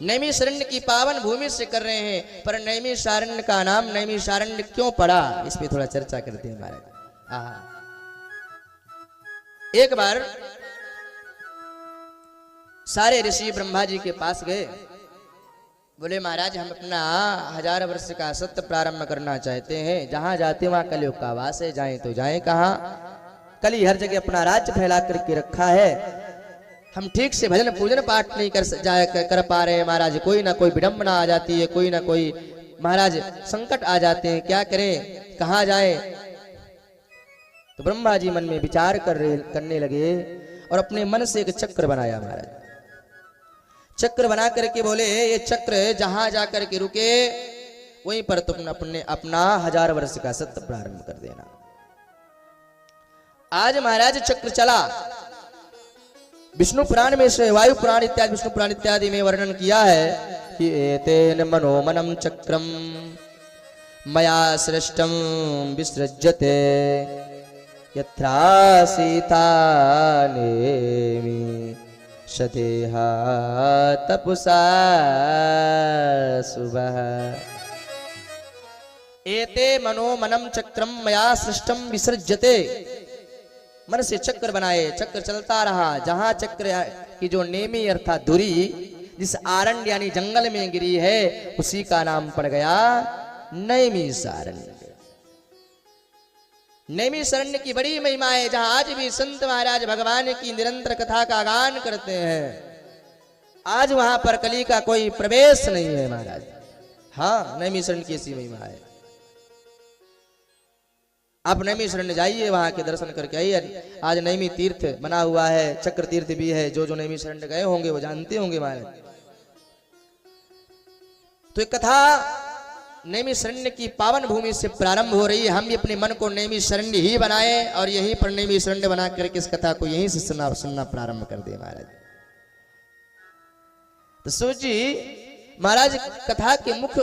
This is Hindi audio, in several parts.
नैमिषारण्य की पावन भूमि से कर रहे हैं, पर नैमिषारण्य का नाम नैमिषारण्य क्यों पड़ा, इस पे थोड़ा चर्चा करते हैं महाराज। एक बार सारे ऋषि ब्रह्मा जी के पास गए, बोले महाराज हम अपना 1000 वर्ष का सत्य प्रारंभ करना चाहते हैं, जहां जाते वहां कलयुग का वास है, जाएं तो जाएं कहां, कली हर जगह अपना राज्य फैला करके रखा है, हम ठीक से भजन पूजन पाठ नहीं कर पा रहे हैं महाराज, कोई ना कोई विडंबना आ जाती है, कोई ना कोई महाराज संकट आ जाते हैं, क्या करें कहां जाए। तो ब्रह्मा जी मन में विचार करने लगे और अपने मन से एक चक्र बनाया महाराज। चक्र बना करके बोले ये चक्र जहां जाकर के रुके वहीं पर तुम अपना 1000 वर्ष का सत्य प्रारंभ कर देना। आज महाराज चक्र चला, विष्णु पुराण में से वायु पुराण इत्यादि विष्णु पुराण इत्यादि में वर्णन किया है कि एतेन मनोमनम चक्रम मया सृष्टम विसृज्यते यत्रा सीता नेमि सदेहा तपुसा सुबह। एते मनोमनम चक्रम मया सृष्टम विसृज्यते, मन से चक्र बनाए, चक्र चलता रहा, जहां चक्र की जो नेमी अर्थात धुरी जिस आरण्य यानी जंगल में गिरी है उसी का नाम पड़ गया नैमिषारण्य। नैमिषारण्य की बड़ी महिमा है, जहां आज भी संत महाराज भगवान की निरंतर कथा का गान करते हैं। आज वहां पर कली का कोई प्रवेश नहीं है महाराज। हाँ, नैमिषारण्य की ऐसी महिमा है। आप नैमिषारण्य जाइए, वहां के दर्शन करके आइए। आज नैमी तीर्थ बना हुआ है, चक्र तीर्थ भी है, जो नैमिषारण्य गए होंगे वो जानते होंगे महाराज। तो एक कथा नैमिषारण्य की पावन भूमि से प्रारंभ हो रही है। हम भी अपने मन को नैमिषारण्य ही बनाए और यहीं पर नैमिषारण्य बना करके इस कथा को यहीं से सुनना प्रारंभ कर दे महाराज। तो सूत जी महाराज कथा के मुख्य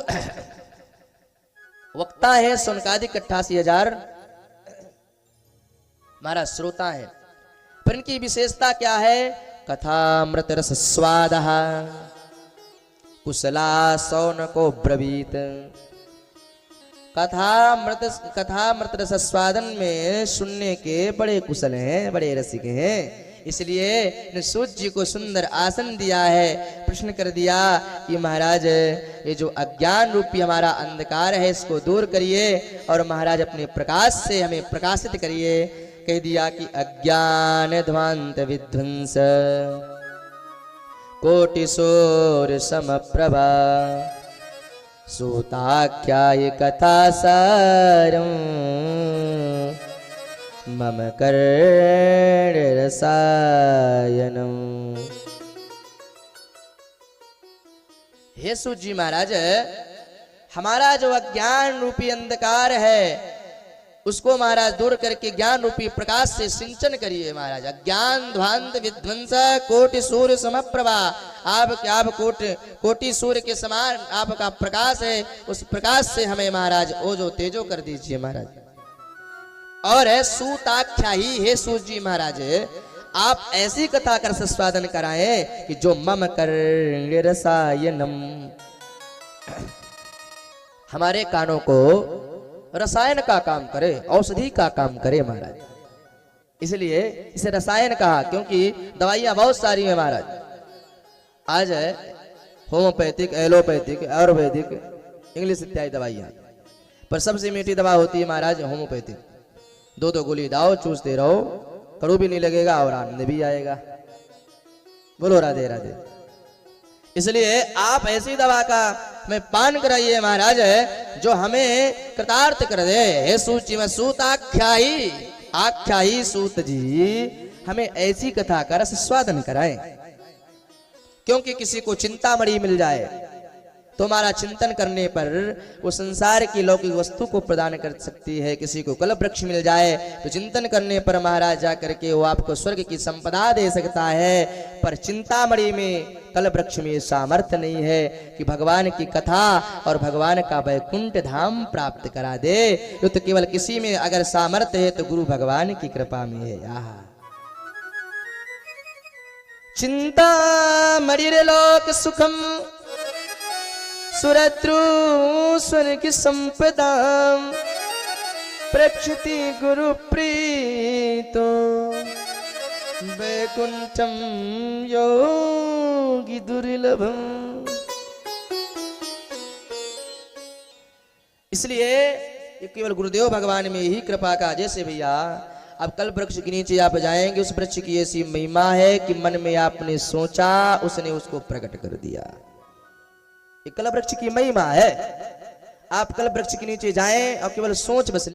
वक्ता है, सौनकादिक 88,000 महाराज श्रोता है, पर इनकी विशेषता क्या है? कथामृत रस स्वाद कुशला सौनको ब्रवीत। कथामृत रस स्वादन में सुनने के बड़े कुशल हैं, बड़े रसिक हैं, इसलिए सूत जी को सुंदर आसन दिया है। प्रश्न कर दिया कि महाराज ये जो अज्ञान रूपी हमारा अंधकार है इसको दूर करिए और महाराज अपने प्रकाश से हमें प्रकाशित करिए। कह दिया कि अज्ञान ध्वांत विध्वंस कोटिशोर समप्रभा सूताख्याय कथा सारम मम कर्ण रसायनम। हे सूत जी महाराज, हमारा जो अज्ञान रूपी अंधकार है उसको महाराज दूर करके ज्ञान रूपी प्रकाश से सिंचन करिए महाराज। अज्ञान ध्वांत विध्वंस कोटि सूर्य समप्रभा, आप कोटि सूर्य के समान आपका प्रकाश है, उस प्रकाश से हमें महाराज ओजो तेजो कर दीजिए महाराज। और है सूताख्या ही, हे सूत जी महाराज आप ऐसी कथा कर संस्वादन कराएं कि जो मम कर्ण रसायनम, हमारे कानों को रसायन का काम करे, औषधि का काम करे महाराज। इसलिए इसे रसायन कहा, क्योंकि दवाइयां बहुत सारी हैं महाराज। आज है होम्योपैथिक, एलोपैथिक, आयुर्वेदिक, इंग्लिश इत्यादि दवाइयां, पर सबसे मीठी दवा होती है महाराज होम्योपैथिक। 2 गोली दाओ, चूसते रहो, कड़ू भी नहीं लगेगा और आनंद भी आएगा। बोलो राधे राधे। इसलिए आप ऐसी दवा का में पान कराइए महाराज जो हमें कृतार्थ कर दे। हे सूत जी, मैं सूत आख्या ही सूत जी हमें ऐसी कथा का रस स्वादन कराएं, क्योंकि किसी को चिंतामणि मिल जाए तो हमारा चिंतन करने पर वो संसार की लौकिक वस्तु को प्रदान कर सकती है। किसी को कल्प वृक्ष मिल जाए तो चिंतन करने पर महाराज जा करके वो आपको स्वर्ग की संपदा दे सकता है। पर चिंतामणि में, कल्प वृक्ष में सामर्थ्य नहीं है कि भगवान की कथा और भगवान का वैकुंठ धाम प्राप्त करा दे। तो केवल किसी में अगर सामर्थ्य है तो गुरु भगवान की कृपा में है। चिंतामणिर्लोक सुखम सुरत्रु स्वर्ग संपदा प्रक्षति गुरु प्रीतो वैकुंठम योगी दुर्लभम। इसलिए ये केवल गुरुदेव भगवान में ही कृपा का। जैसे भैया अब कल्प वृक्ष के नीचे आप जाएंगे, उस वृक्ष की ऐसी महिमा है कि मन में आपने सोचा उसने उसको प्रकट कर दिया। ये कल्प वृक्ष की महिमा है। आप कल्प वृक्ष के नीचे जाएं और केवल सोच बस